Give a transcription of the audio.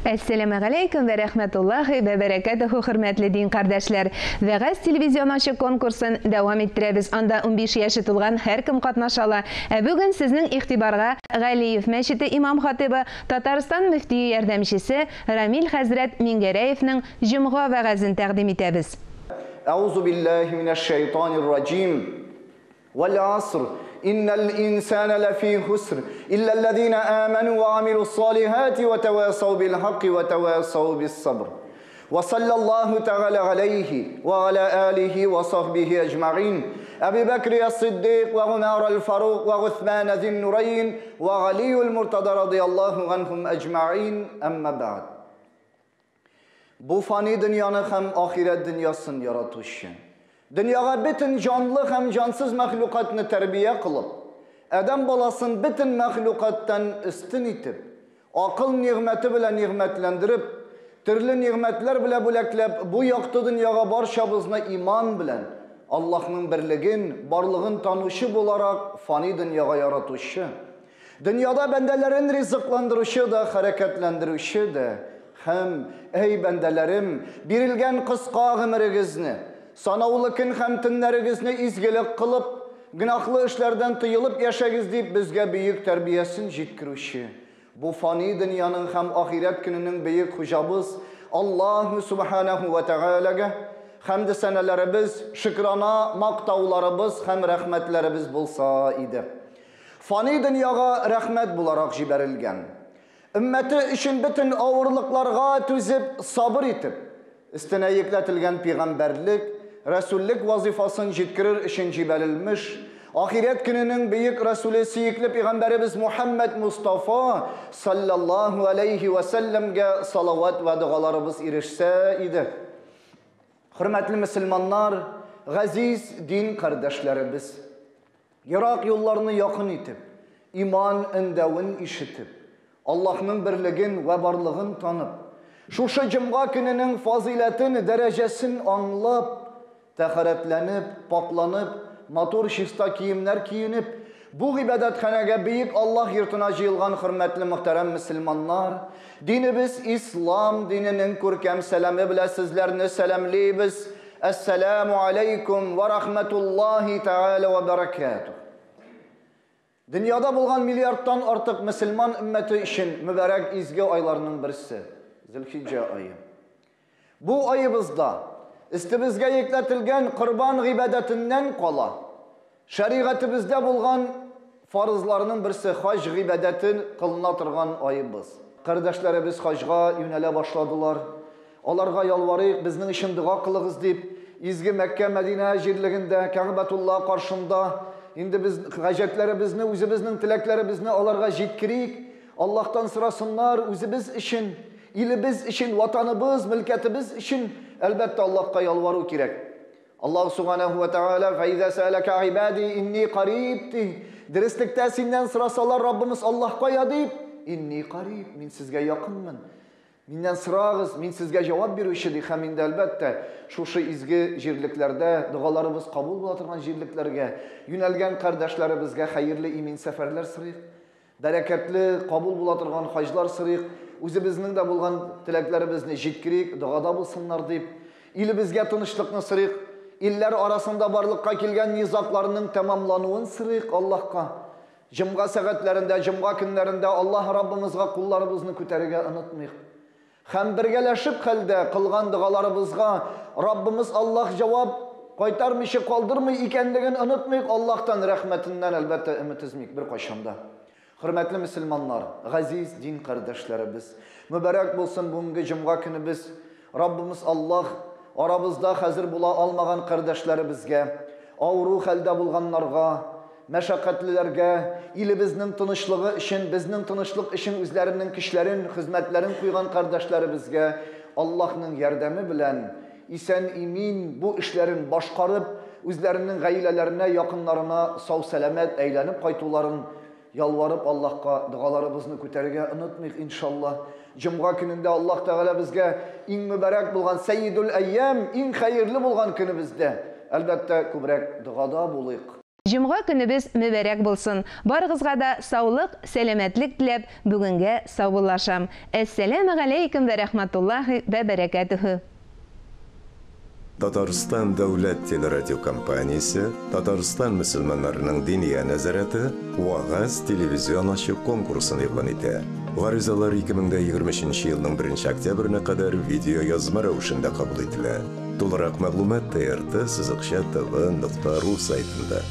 Әссәламу алейкум вә рәхмәтуллахи вә бәрәкәтүһү, хөрмәтле дин кардәшләр. Вәгазь телевизион ачык конкурсын дәвам иттерәбез. Анда 15 яше тулган һәркем катнаша ала. Бүген сезнең игътибарга Галиев мәчете имам хатибы, Татарстан мөфтие ярдәмчесе Рамил хәзрәт Мингәрәевнең җомга вәгазен тәкъдим итәбез. Әузу биллаһи минәш-шәйтанир-раҗим. Вәл-аср. Иннал инсана лафи хуср. Илля аллазина аману ва амилус-салихати ва тавасау бил-хаққи ва тавасау bis-sabr. Ва саллаллаху тағала алейхи ва аля алихи ва сахбихи аджмаин. Аби Бакр as-Siddiq ва Умар al-Фаруқ ва Усман зин-Нурайн ва Али al-Муртада радiyallahu anhum аджмаин. Әмма бa'д. Bu fani dünyanı hem ahiret dünyasını yaratışı. Dünyaya bütün canlı hem cansız mahlukatını terbiye kılıp, adam balasını bütün mahlukattan üstün itip, akıl nimeti bile nimetlendirip, türlü nimetler bile büleklep, bu yaktı dünyaya barşabızına iman bilen, Allah'ın birliğin, barlığın tanışı olarak fani dünyaya yaratışı. Dünyada bendelerin rızıklandırışı da, hareketlendirişi de, hem ey bendelerim, birilgen kıska ömrünüzni, sanavlıkın hem tünlerinizni izgilik kılıp, günahlı işlerden tıyılıp yaşayız deyip bizge büyük terbiyesini jitkirişi. Bu fani dünyanın hem ahiret gününün büyük hücabız Allahu Subhanahu ve Teala'ga hem de senelerimiz, şükrana maktavlarımız hem rahmetlerimiz bulsa idi. Fani dünyaya rahmet bularak jiberilgen. Ümmeti için bütün ağırlıklarga tüzip, sabır itip, üstüne yükletilgen peygamberlik, Resullük vazifasını jitkirir için jiberilmiş, ahiret gününün büyük Resulü siyikli peygamberimiz Muhammed Mustafa sallallahu aleyhi ve sellem'ge salavat ve dualarımız erişse idi. Hürmetli Müslümanlar, gaziz din kardeşlerimiz, Irak yollarını yakın itip, iman endevin işitip, Allah'ın birliğin ve varlığın tanıp, şu cümga gününün faziletini, derecesini anlap, teharetlenip, paklanıp, matur şista kiyimler giyinip, bu ibadethanege büyük Allah yurtuna jıyılgan hürmetli muhterem Müslümanlar, dinimiz İslam dininin kurkem selamı bile sizlerini selamlıyız. Esselamu aleykum ve rahmetullahi teala ve berekatuhu. Dünyada bulgan milyardan artık Müslüman ümmeti için mübarek izgi aylarının birisi. Zilhicce ayı. Bu ayımızda üstümüzge yükletilgen kurban ibadetinden kola, şeriatimizde bulgan farzlarının birisi hac ibadetin kılınatırgan ayımız. Kardeşlerimiz hacga yönele başladılar. Onlarga yalvarıyık bizning için dua kılığız deyip, izgi Mekke, Medine jirliginde, Ka'betullah karşında, indi biz hacetlerimizni, özümüzün tileklerimizni onlarga jitkiriyik. Allah'tan sırasınlar, özümüz için, ilimiz için, vatanımız, mülketimiz için elbette Allah'a yalvarı gerek. Allah Subhanahu ve Teala فَاِذَا سَأَلَكَ عِبَادِي اِنِّي قَرِيبْتِ Diristlikte sinden sırasalar Rabbimiz Allah'a ya deyip اِنِّي قَرِيب Min sizge yakınmın. Minden sırağız, min sizge cevap bir işidi. Heminde elbette şu izgi jirliklerde, dualarımız kabul bulatırgan jirliklerge, yönelgen kardeşlerimizge hayırlı imin seferler sırıyık. Bereketli kabul bulatırgan haclar sırıyık. Özümüzün de bulgan tileklerimizni jitkirik, duada bulsunlar deyip, ilimizge tanışlıkını sırıyık, iller arasında barlıkka kelgen nizaklarının tamamlanıvın sırıyık Allah'a. Cımga saatlerinde, cımga günlerinde Allah Rabbimizge kullarımızını küterige unutmayık. Hem birgeleşip halde kılgan dualarımızga Rabbimiz Allah cevap kaytarmışı kaldırmıyor ikendigini unutmayık. Allah'tan rahmetinden elbette ümit etmeyik bir koşamda. Hürmetli Müslümanlar, gaziz din kardeşlerimiz, mübarek bulsun bugünkü cuma günü biz Rabbimiz Allah aramızda hazır bula almagan kardeşlerimizge, avru halde bulganlarga, meşakkatlilerge, ilimizin tanışlığı için, bizning tanışlık için üzerinin kişilerin, hizmetlerin kuygan kardeşlerimizge Allah'ın yardımı bilen isen imin bu işlerin başkarıp, üzerinin gaylelerine, yakınlarına sağ selamet eğlenip kaytuların yalvarıp Allah'a dualarımızını küterge unutmayık inşallah. Cuma gününde Allah Teala bizge en mübarek bulgan Seyyidul Eyyam, en hayırlı bulgan günümüzde elbette kübrek duada bulayık. Җомга көнебез мөбарәк булсын. Барыгызга да саулык, сәламәтлек теләп, бүгенгә саубуллашам. Әссәламу алейкум ва рахматуллаһи ва баракатуху. Татарстан дәүләт телерадиокомпаниясе, Татарстан мөселманнарының диния нәзарәте вагаз телевизион ачык конкурсын игълан итә. Гаризалар 2023 елның 1 октябренә кадәр видео язма рәвешендә кабул ителә. Тулырак мәгълүмат TRT-сызыкча tv.ru сайтында.